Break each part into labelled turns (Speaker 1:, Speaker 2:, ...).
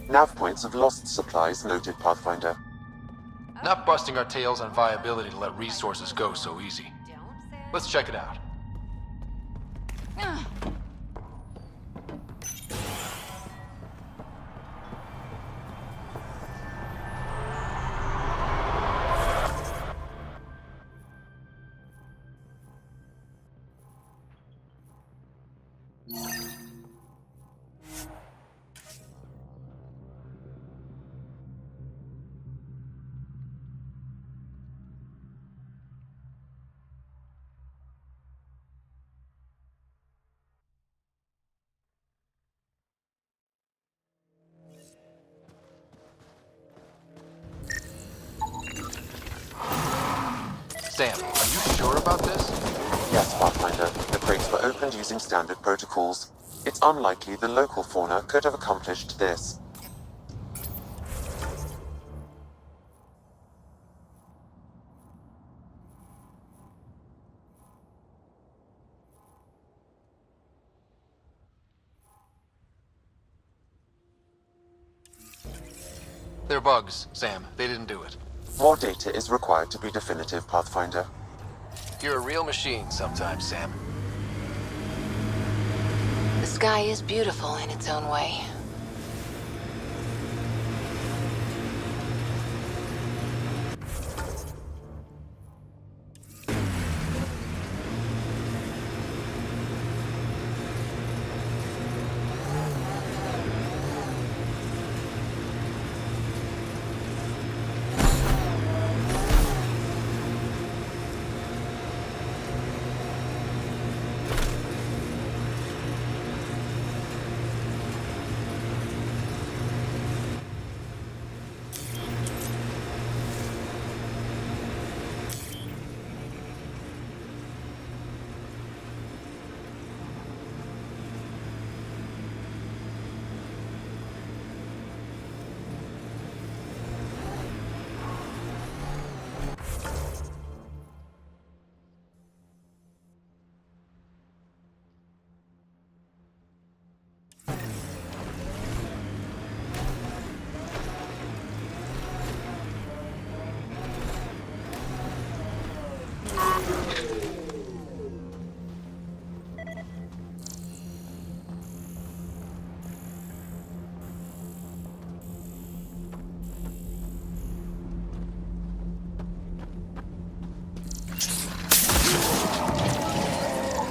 Speaker 1: Nav points of lost supplies noted, Pathfinder.
Speaker 2: Not busting our tails on viability to let resources go so easy. Let's check it out. Sam, are you sure about this?
Speaker 1: Yes, Pathfinder. The crates were opened using standard protocols. It's unlikely the local fauna could have accomplished this.
Speaker 2: They're bugs, Sam. They didn't do it.
Speaker 1: More data is required to be definitive, Pathfinder.
Speaker 2: You're a real machine sometimes, Sam.
Speaker 3: The sky is beautiful in its own way.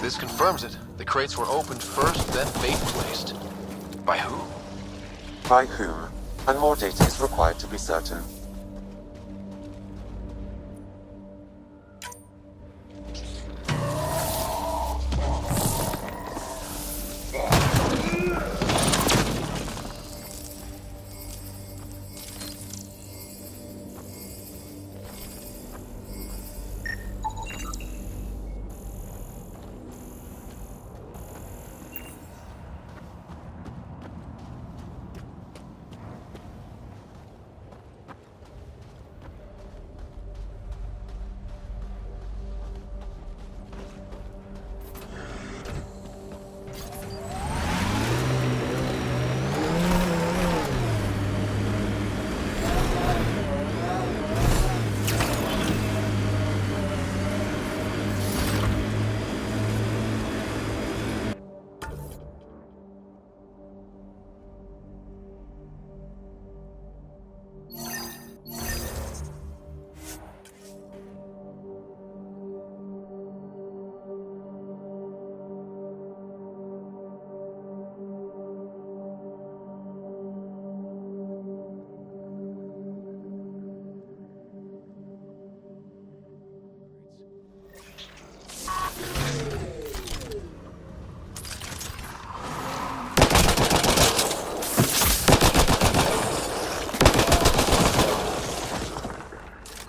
Speaker 2: This confirms it. The crates were opened first, then bait placed. By who?
Speaker 1: By whom? And more data is required to be certain.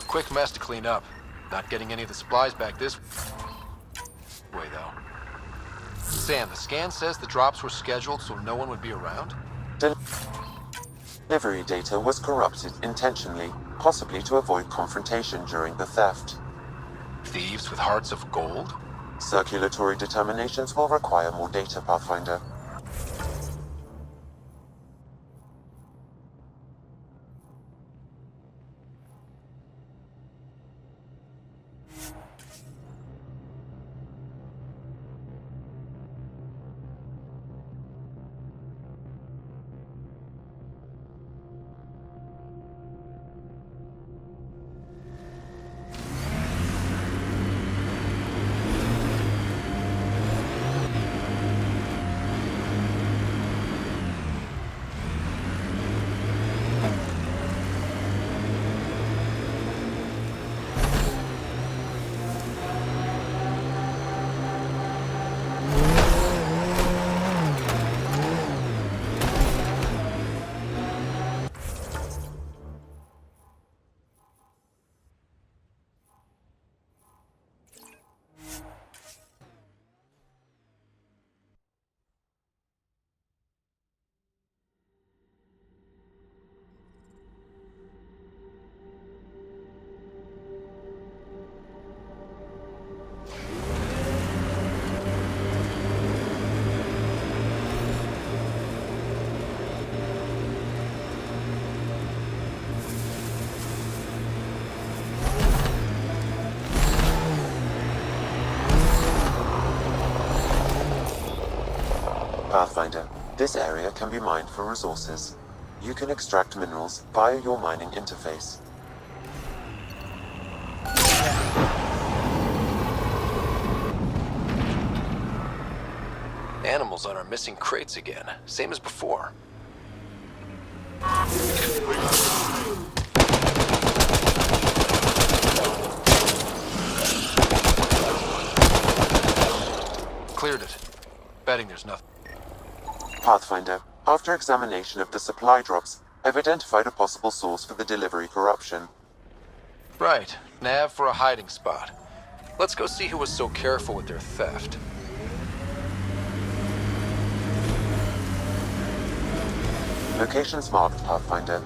Speaker 2: Quick mess to clean up. Not getting any of the supplies back this way, though. Sam, the scan says the drops were scheduled so no one would be around?
Speaker 1: Delivery data was corrupted intentionally, possibly to avoid confrontation during the theft.
Speaker 2: Thieves with hearts of gold?
Speaker 1: Circulatory determinations will require more data, Pathfinder. Pathfinder, this area can be mined for resources. You can extract minerals via your mining interface.
Speaker 2: Animals on our missing crates again, same as before. Cleared it. Betting there's nothing.
Speaker 1: Pathfinder, after examination of the supply drops, I've identified a possible source for the delivery corruption.
Speaker 2: Right, nav for a hiding spot. Let's go see who was so careful with their theft.
Speaker 1: Locations marked, Pathfinder.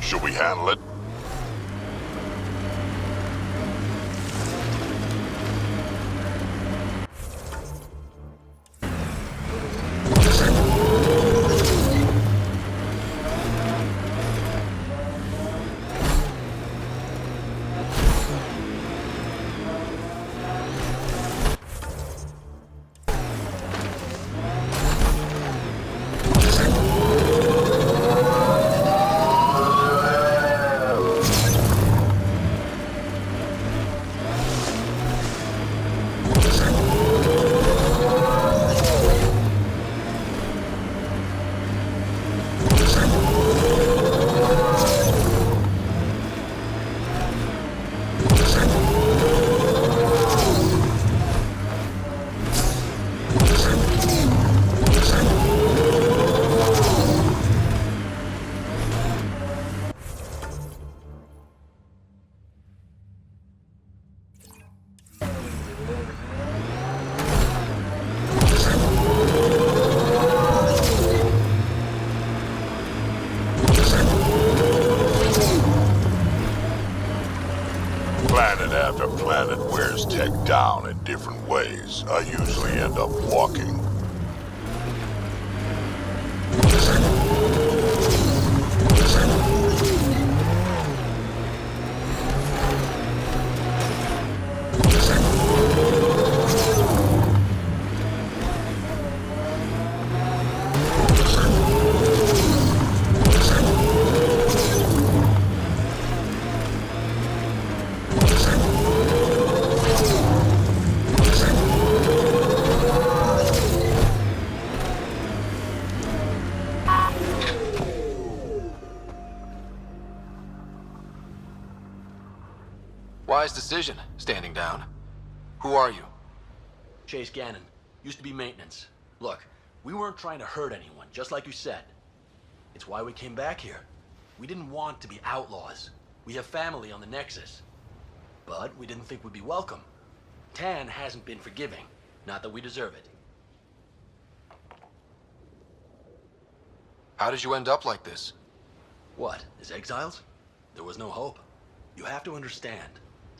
Speaker 4: Should we handle it? Planet after planet wears tech down in different ways. I usually end up walking.
Speaker 2: Wise decision, standing down. Who are you?
Speaker 5: Chase Gannon. Used to be maintenance. Look, we weren't trying to hurt anyone, just like you said. It's why we came back here. We didn't want to be outlaws. We have family on the Nexus. But we didn't think we'd be welcome. Tan hasn't been forgiving. Not that we deserve it.
Speaker 2: How did you end up like this?
Speaker 5: What, as exiles? There was no hope. You have to understand.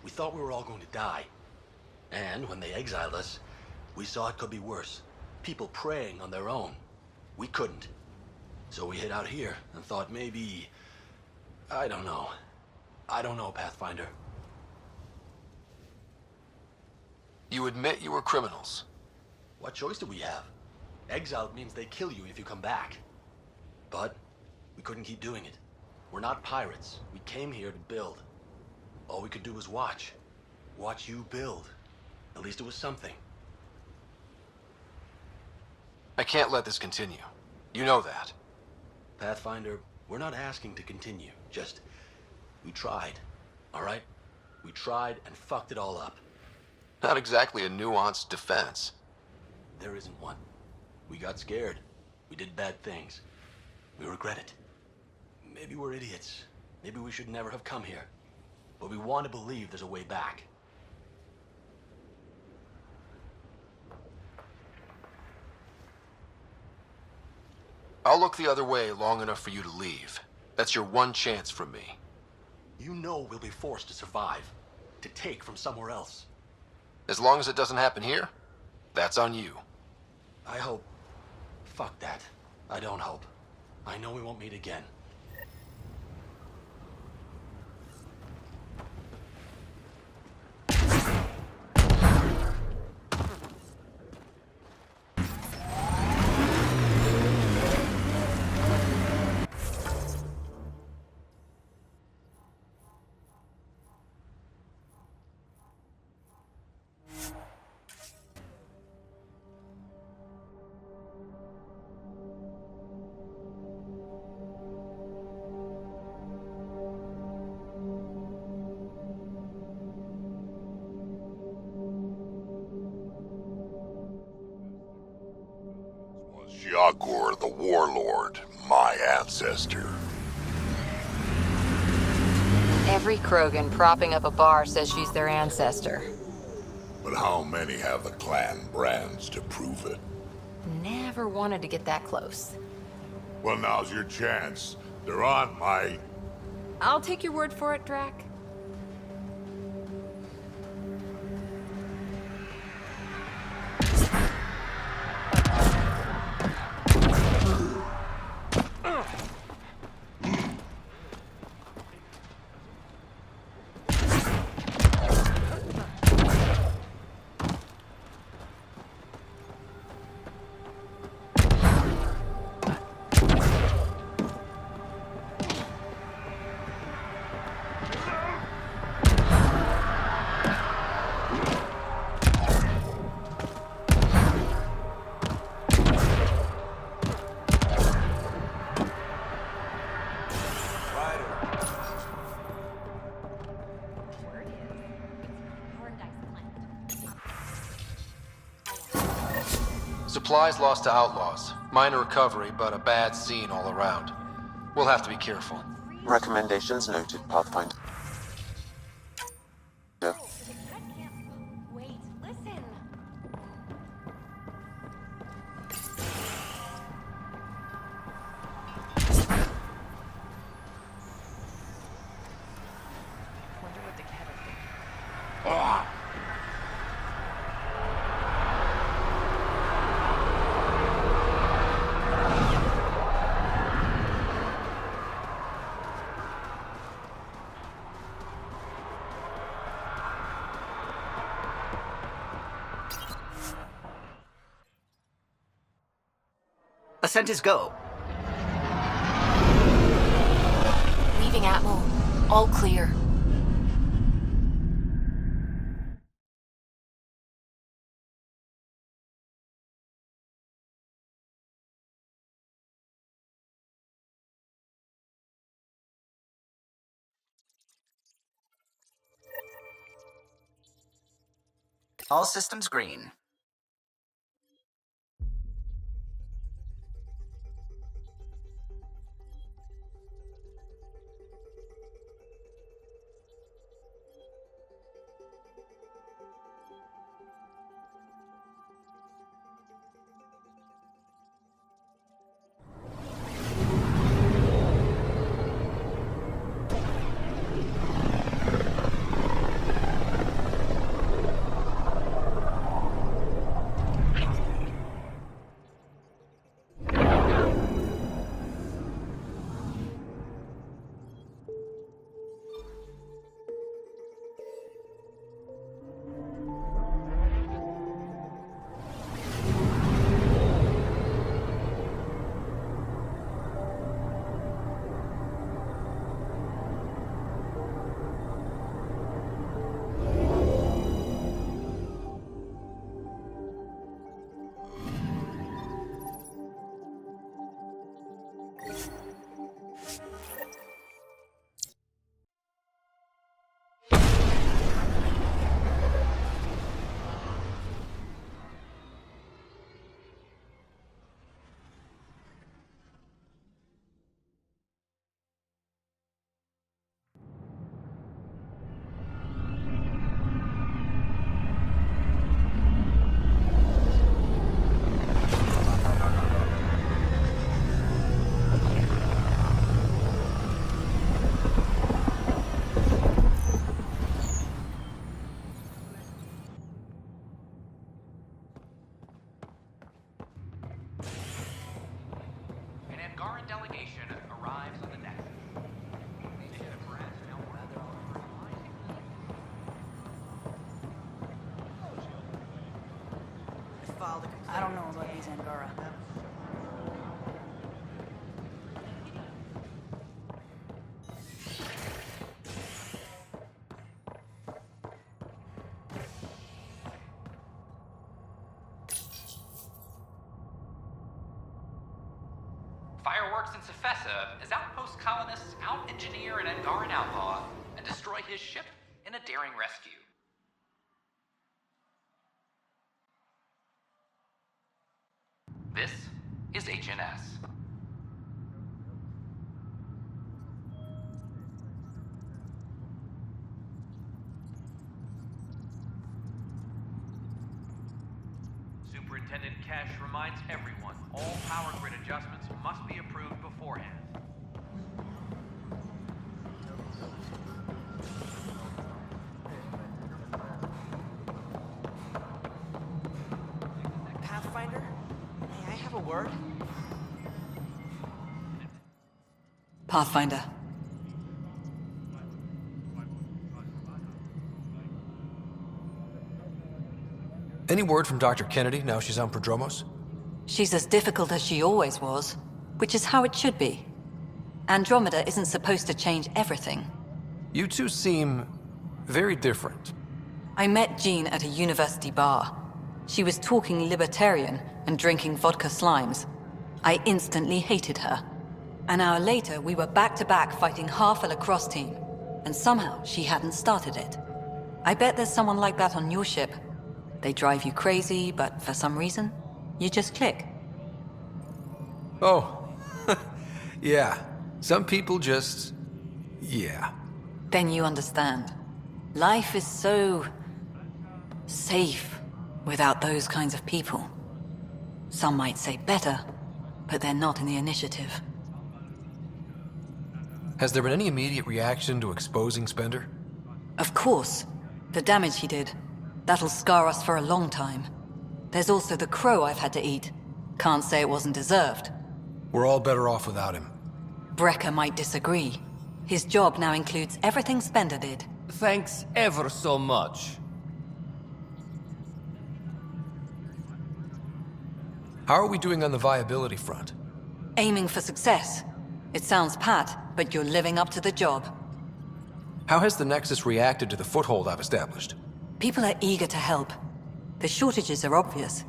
Speaker 5: We thought we were all going to die. And when they exiled us, we saw it could be worse. People preying on their own. We couldn't. So we hid out here and thought maybe... I don't know. I don't know, Pathfinder.
Speaker 2: You admit you were criminals.
Speaker 5: What choice do we have? Exiled means they kill you if you come back. But we couldn't keep doing it. We're not pirates. We came here to build. All we could do was watch. Watch you build. At least it was something.
Speaker 2: I can't let this continue. You know that.
Speaker 5: Pathfinder, we're not asking to continue. Just, we tried. All right? We tried and fucked it all up.
Speaker 2: Not exactly a nuanced defense.
Speaker 5: There isn't one. We got scared. We did bad things. We regret it. Maybe we're idiots. Maybe we should never have come here. But we want to believe there's a way back.
Speaker 2: I'll look the other way long enough for you to leave. That's your one chance from me.
Speaker 5: You know we'll be forced to survive. To take from somewhere else.
Speaker 2: As long as it doesn't happen here, that's on you.
Speaker 5: I hope... Fuck that. I don't hope. I know we won't meet again.
Speaker 4: Yagor the Warlord, my ancestor.
Speaker 3: Every Krogan propping up a bar says she's their ancestor.
Speaker 4: But how many have the clan brands to prove it?
Speaker 3: Never wanted to get that close.
Speaker 4: Well, now's your chance. They're on my...
Speaker 3: I'll take your word for it, Drac.
Speaker 2: Supplies lost to outlaws. Minor recovery, but a bad scene all around. We'll have to be careful.
Speaker 1: Recommendations noted, Pathfinder.
Speaker 6: Wait, listen. Wonder what the cat will think.
Speaker 7: Ascent is go.
Speaker 3: Leaving Atmo. All clear.
Speaker 7: All systems green.
Speaker 8: I don't know about these Angara.
Speaker 9: Fireworks in Cephessa as outpost colonists out-engineer an Angaran outlaw and destroy his ship in a daring rescue. This is HNS. Superintendent Cash reminds everyone all power grid adjustments must be approved beforehand.
Speaker 10: Pathfinder? May I have a word?
Speaker 8: Pathfinder.
Speaker 2: Any word from Dr. Kennedy now she's on Prodromos?
Speaker 3: She's as difficult as she always was, which is how it should be. Andromeda isn't supposed to change everything.
Speaker 2: You two seem very different.
Speaker 3: I met Jean at a university bar. She was talking libertarian and drinking vodka slimes. I instantly hated her. An hour later, we were back-to-back fighting half a lacrosse team, and somehow she hadn't started it. I bet there's someone like that on your ship. They drive you crazy, but for some reason, you just click.
Speaker 2: Oh, yeah. Some people just... yeah.
Speaker 3: Then you understand. Life is so... safe without those kinds of people. Some might say better, but they're not in the initiative.
Speaker 2: Has there been any immediate reaction to exposing Spender?
Speaker 3: Of course. The damage he did. That'll scar us for a long time. There's also the crow I've had to eat. Can't say it wasn't deserved.
Speaker 2: We're all better off without him.
Speaker 3: Brecker might disagree. His job now includes everything Spender did.
Speaker 11: Thanks ever so much.
Speaker 2: How are we doing on the viability front?
Speaker 3: Aiming for success. It sounds pat, but you're living up to the job.
Speaker 2: How has the Nexus reacted to the foothold I've established?
Speaker 3: People are eager to help. The shortages are obvious,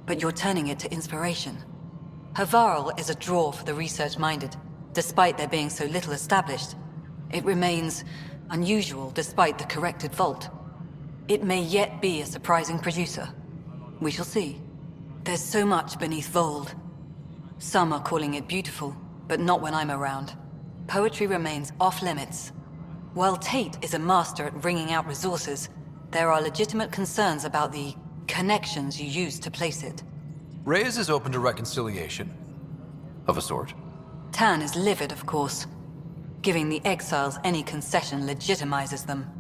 Speaker 3: but you're turning it to inspiration. Havarl is a draw for the research-minded, despite there being so little established. It remains unusual despite the corrected vault. It may yet be a surprising producer. We shall see. There's so much beneath Vold. Some are calling it beautiful, but not when I'm around. Poetry remains off-limits. While Tate is a master at wringing out resources, there are legitimate concerns about the connections you use to place it.
Speaker 2: Reyes is open to reconciliation. Of a sort.
Speaker 3: Tan is livid, of course. Giving the exiles any concession legitimizes them.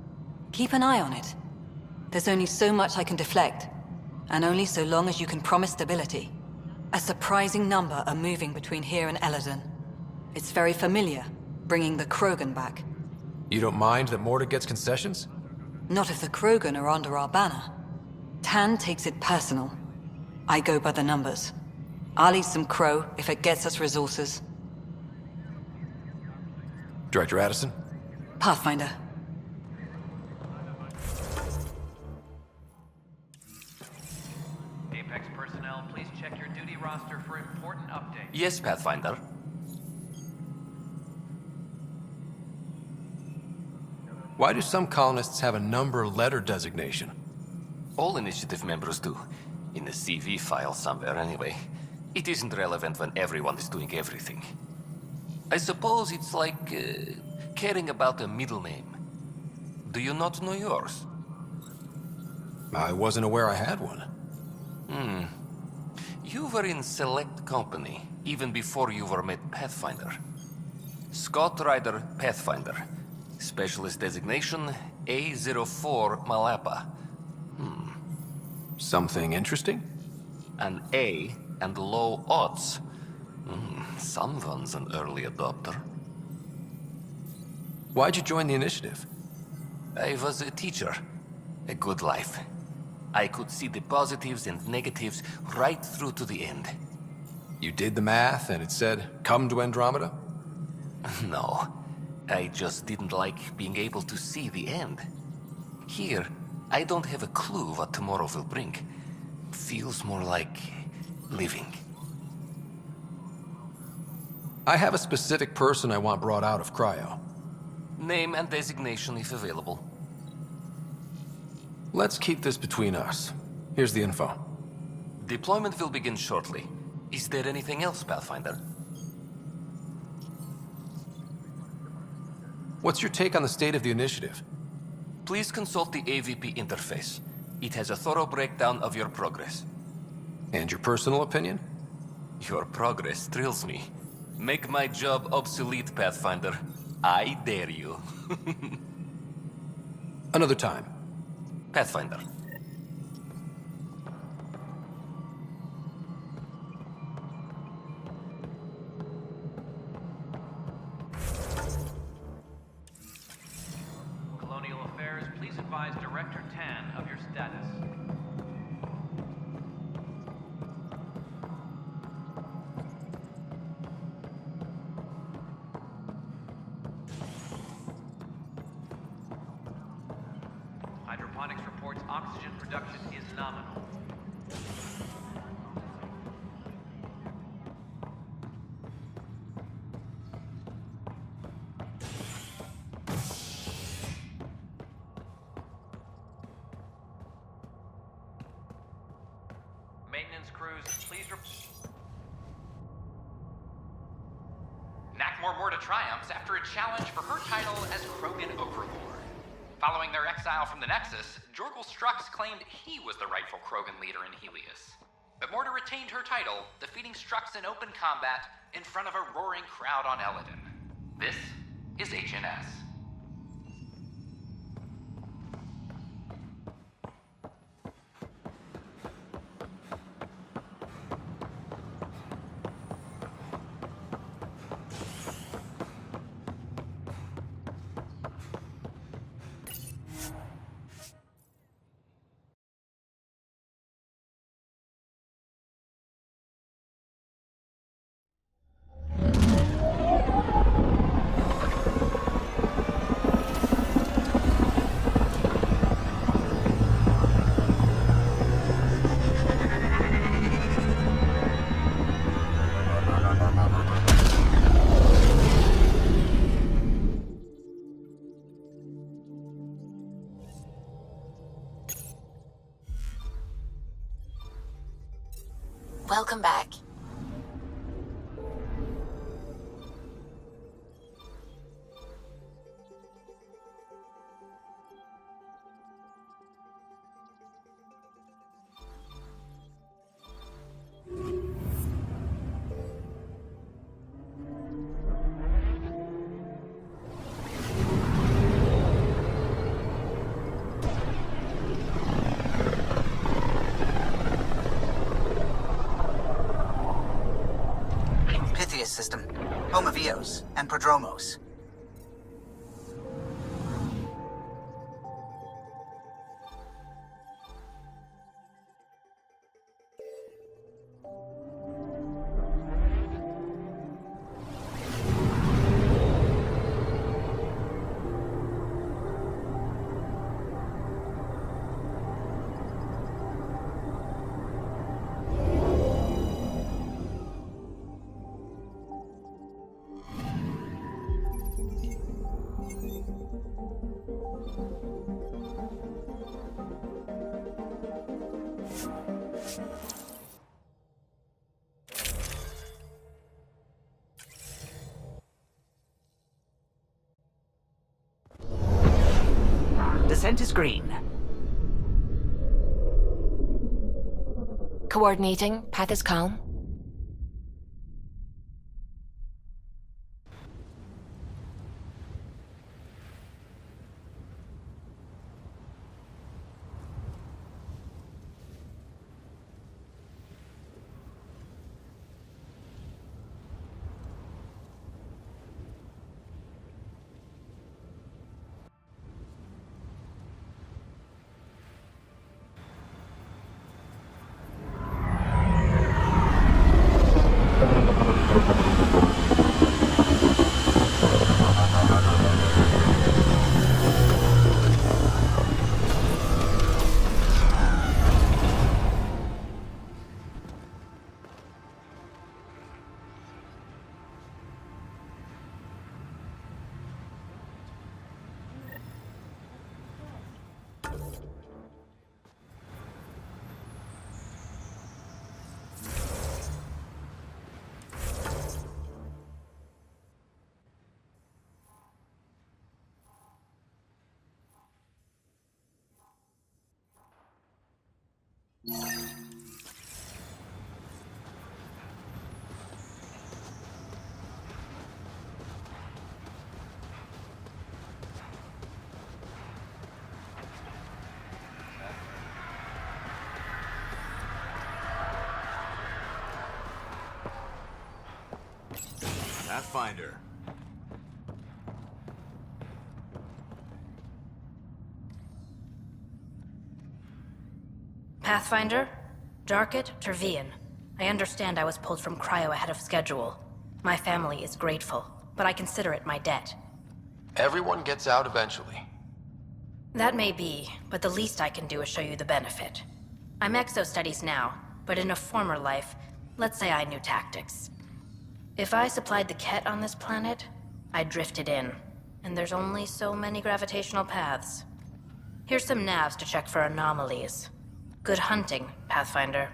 Speaker 3: Keep an eye on it. There's only so much I can deflect, and only so long as you can promise stability. A surprising number are moving between here and Eladon. It's very familiar, bringing the Krogan back.
Speaker 2: You don't mind that Morta gets concessions?
Speaker 3: Not if the Krogan are under our banner. Tan takes it personal. I go by the numbers. I'll eat some crow if it gets us resources.
Speaker 2: Director Addison?
Speaker 3: Pathfinder.
Speaker 9: Apex personnel, please check your duty roster for important updates.
Speaker 11: Yes, Pathfinder.
Speaker 2: Why do some colonists have a number letter designation?
Speaker 11: All initiative members do. In the CV file somewhere, anyway. It isn't relevant when everyone is doing everything. I suppose it's like caring about a middle name. Do you not know yours?
Speaker 2: I wasn't aware I had one.
Speaker 11: You were in select company, even before you were made Pathfinder. Scott Ryder Pathfinder. Specialist designation, A04 Malapa.
Speaker 2: Something interesting?
Speaker 11: An A and low odds. Someone's an early adopter.
Speaker 2: Why'd you join the initiative?
Speaker 11: I was a teacher. A good life. I could see the positives and negatives right through to the end.
Speaker 2: You did the math and it said, come to Andromeda?
Speaker 11: No, I just didn't like being able to see the end. Here, I don't have a clue what tomorrow will bring. Feels more like living.
Speaker 2: I have a specific person I want brought out of cryo.
Speaker 11: Name and designation if available.
Speaker 2: Let's keep this between us. Here's the info.
Speaker 11: Deployment will begin shortly. Is there anything else, Pathfinder?
Speaker 2: What's your take on the state of the initiative?
Speaker 11: Please consult the AVP interface. It has a thorough breakdown of your progress.
Speaker 2: And your personal opinion?
Speaker 11: Your progress thrills me. Make my job obsolete, Pathfinder. I dare you.
Speaker 2: Another time.
Speaker 11: Pathfinder.
Speaker 9: Colonial Affairs, please advise Director Tan of your status. Hydroponics reports oxygen production is nominal. Maintenance crews, please Nackmore Morta triumphs after a challenge for her title as Krogan Overlord. Following their exile from the Nexus, Jorgal Strux claimed he was the rightful Krogan leader in Helios. But Morta retained her title, defeating Strux in open combat in front of a roaring crowd on Eladin. This is HNS.
Speaker 12: Welcome back.
Speaker 7: System, home of Eos and Prodromos. Descent is green.
Speaker 12: Coordinating. Path is calm.
Speaker 2: Pathfinder.
Speaker 13: Pathfinder? Darket, Tervian. I understand I was pulled from cryo ahead of schedule. My family is grateful, but I consider it my debt.
Speaker 2: Everyone gets out eventually.
Speaker 13: That may be, but the least I can do is show you the benefit. I'm exo-studies now, but in a former life, let's say I knew tactics. If I supplied the Ket on this planet, I drifted in, and there's only so many gravitational paths. Here's some navs to check for anomalies. Good hunting, Pathfinder.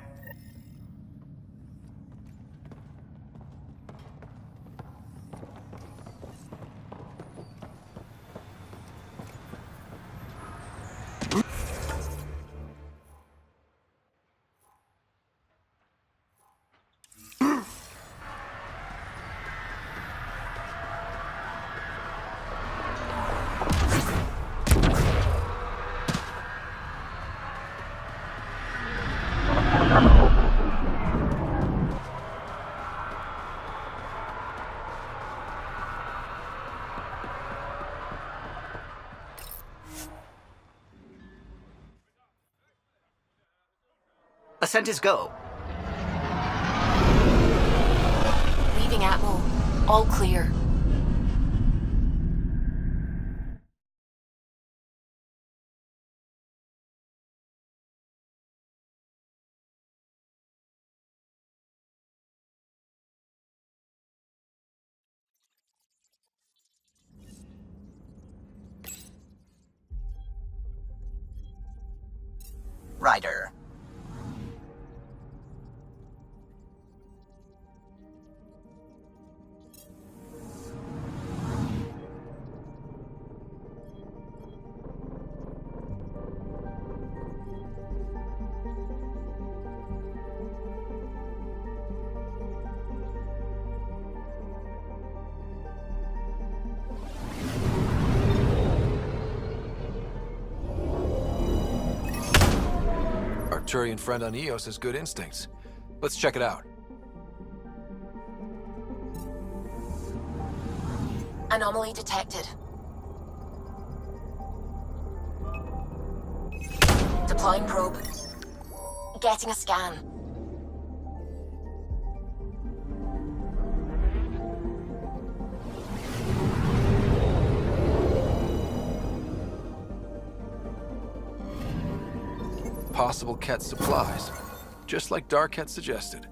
Speaker 7: Ascent is go.
Speaker 12: Leaving Atmo. All clear.
Speaker 7: Ryder.
Speaker 2: Arturian friend on Eos has good instincts. Let's check it out.
Speaker 12: Anomaly detected. Deploying probe. Getting a scan.
Speaker 2: Possible Ket supplies, just like Dark had suggested.